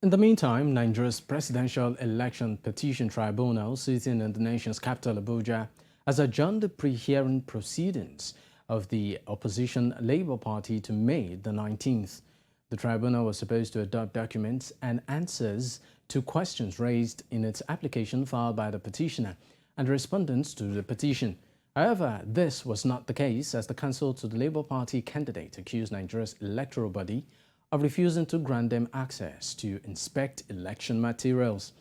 In the meantime, Nigeria's Presidential Election Petition Tribunal, sitting in the nation's capital, Abuja, has adjourned the pre-hearing proceedings of the opposition Labour Party to May the 19th. The tribunal was supposed to adopt documents and answers to questions raised in its application filed by the petitioner and respondents to the petition. However, this was not the case, as the counsel to the Labour Party candidate accused Nigeria's Electoral Body of refusing to grant them access to inspect election materials.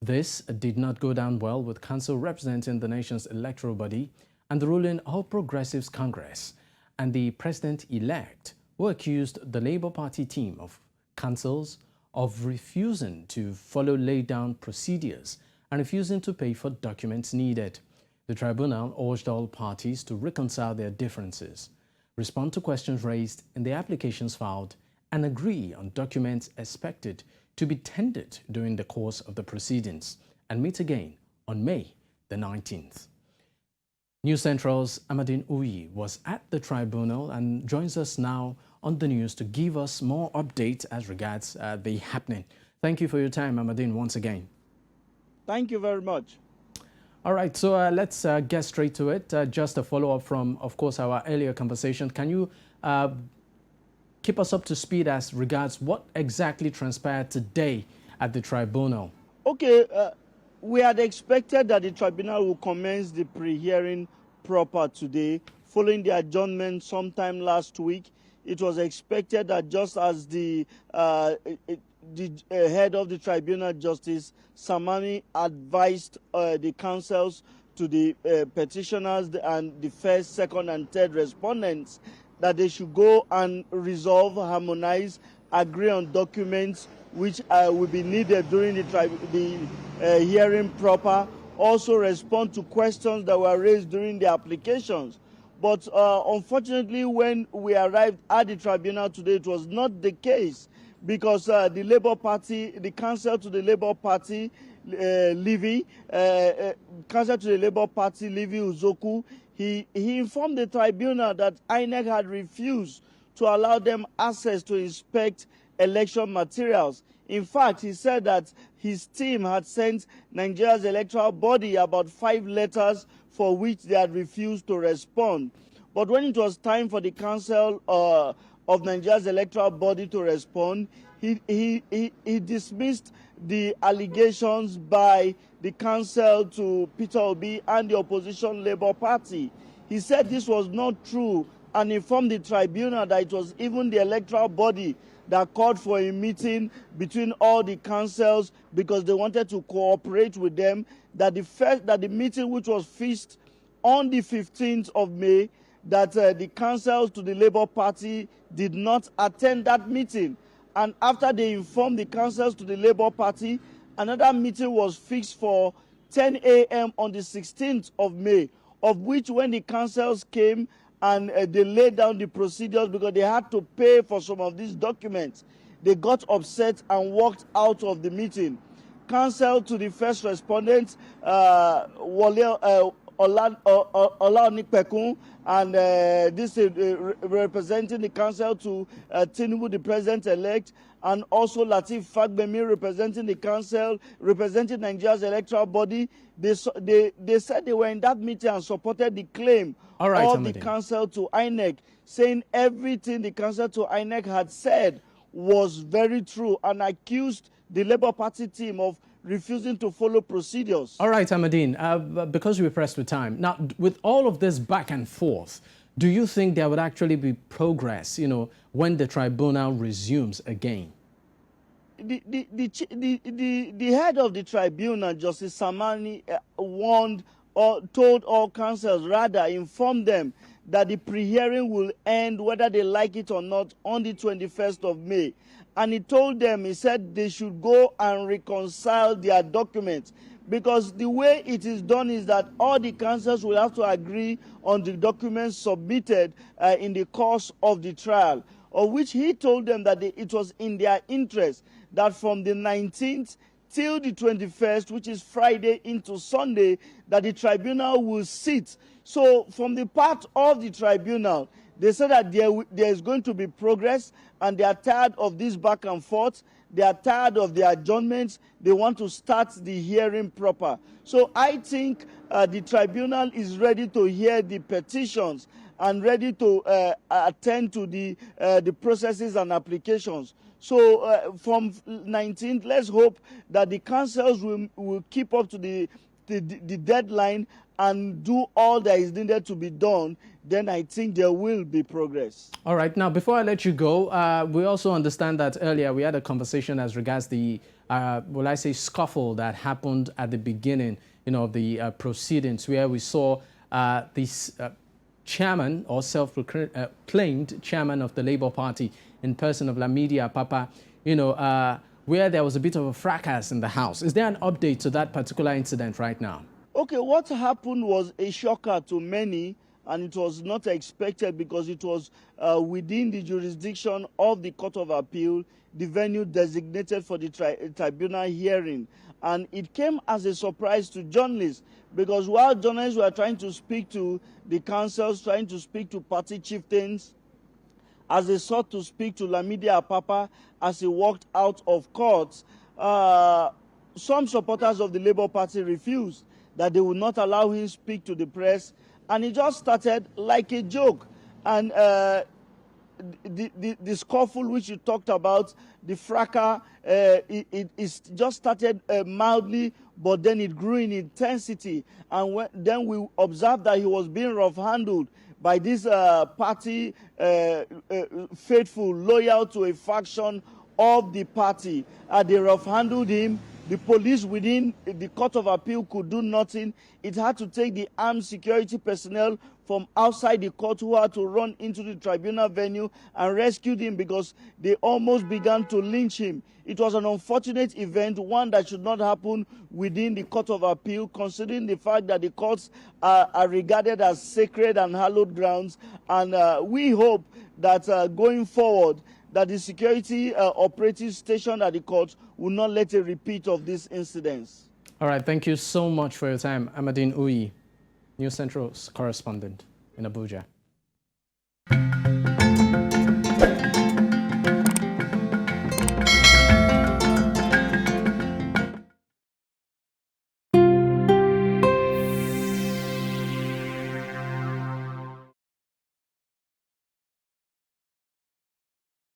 This did not go down well with counsel representing the nation's electoral body and the ruling All Progressives Congress and the president-elect, who accused the Labour Party team of counsels of refusing to follow laid-down procedures and refusing to pay for documents needed. The tribunal urged all parties to reconcile their differences, respond to questions raised in the applications filed, and agree on documents expected to be tendered during the course of the proceedings, and meet again on May the 19th. News Central's Amadine Uyi was at the tribunal and joins us now on the news to give us more updates as regards the happening. Thank you for your time, Amadine, once again. Thank you very much. All right, so let's get straight to it. Just a follow-up from, of course, our earlier conversation. Can you keep us up to speed as regards what exactly transpired today at the tribunal? Okay, we had expected that the tribunal will commence the pre-hearing proper today, following the adjournment sometime last week. It was expected that just as the head of the tribunal, Justice Samani, advised the counsels to the petitioners and the first, second, and third respondents that they should go and resolve, harmonize, agree on documents which will be needed during the hearing proper, also respond to questions that were raised during the applications. But unfortunately, when we arrived at the tribunal today, it was not the case, because the Labour Party, the counsel to the Labour Party, Livy Uzoku, he informed the tribunal that INEC had refused to allow them access to inspect election materials. In fact, he said that his team had sent Nigeria's Electoral Body about 5 letters for which they had refused to respond. But when it was time for the counsel of Nigeria's Electoral Body to respond, he dismissed the allegations by the counsel to Peter Obi and the opposition Labour Party. He said this was not true and informed the tribunal that it was even the Electoral Body that called for a meeting between all the councils because they wanted to cooperate with them, that the meeting which was fixed on the 15th of May, that the councils to the Labour Party did not attend that meeting. And after they informed the councils to the Labour Party, another meeting was fixed for 10 a.m. on the 16th of May, of which when the councils came and they laid down the procedures because they had to pay for some of these documents, they got upset and walked out of the meeting. Counsel to the first respondent, Wale Olanikpekun, and this is representing the counsel to Tinubu, the president-elect, and also Lateef Fagbemi representing the council, representing Nigeria's Electoral Body. They said they were in that meeting and supported the claim of the counsel to INEC, saying everything the counsel to INEC had said was very true, and accused the Labour Party team of refusing to follow procedures. All right, Amadine, because we're pressed with time. Now, with all of this back and forth, do you think there would actually be progress, when the tribunal resumes again? The head of the tribunal, Justice Samani, warned or told all councils, rather informed them that the pre-hearing will end whether they like it or not on the 21st of May. And he told them, he said they should go and reconcile their documents, because the way it is done is that all the councils will have to agree on the documents submitted in the course of the trial, of which he told them that it was in their interest that from the 19th till the 21st, which is Friday into Sunday, that the tribunal will sit. So from the part of the tribunal, they said that there is going to be progress, and they are tired of this back and forth. They are tired of the adjournments. They want to start the hearing proper. So I think the tribunal is ready to hear the petitions and ready to attend to the processes and applications. So from 19th, let's hope that the councils will keep up to the deadline and do all that is needed to be done. Then I think there will be progress. All right. Now, before I let you go, we also understand that earlier we had a conversation as regards the, will I say, scuffle that happened at the beginning, of the proceedings, where we saw this chairman or self-proclaimed chairman of the Labour Party in person of Lamidi Papa, where there was a bit of a fracas in the House. Is there an update to that particular incident right now? Okay, what happened was a shocker to many, and it was not expected because it was within the jurisdiction of the Court of Appeal, the venue designated for the tribunal hearing. And it came as a surprise to journalists because while journalists were trying to speak to the councils, trying to speak to party chieftains, as they sought to speak to Lamidi Papa as he walked out of court, some supporters of the Labour Party refused, that they would not allow him speak to the press, and it just started like a joke. And the scuffle which you talked about, the fracas, it just started mildly, but then it grew in intensity. And then we observed that he was being rough-handled by this party faithful, loyal to a faction of the party. They rough-handled him. The police within the Court of Appeal could do nothing. It had to take the armed security personnel from outside the court who had to run into the tribunal venue and rescue him because they almost began to lynch him. It was an unfortunate event, one that should not happen within the Court of Appeal, considering the fact that the courts are regarded as sacred and hallowed grounds. And we hope that going forward, that the security operative stationed at the court will not let a repeat of these incidents. All right, thank you so much for your time. Amadine Uyi, News Central's correspondent in Abuja.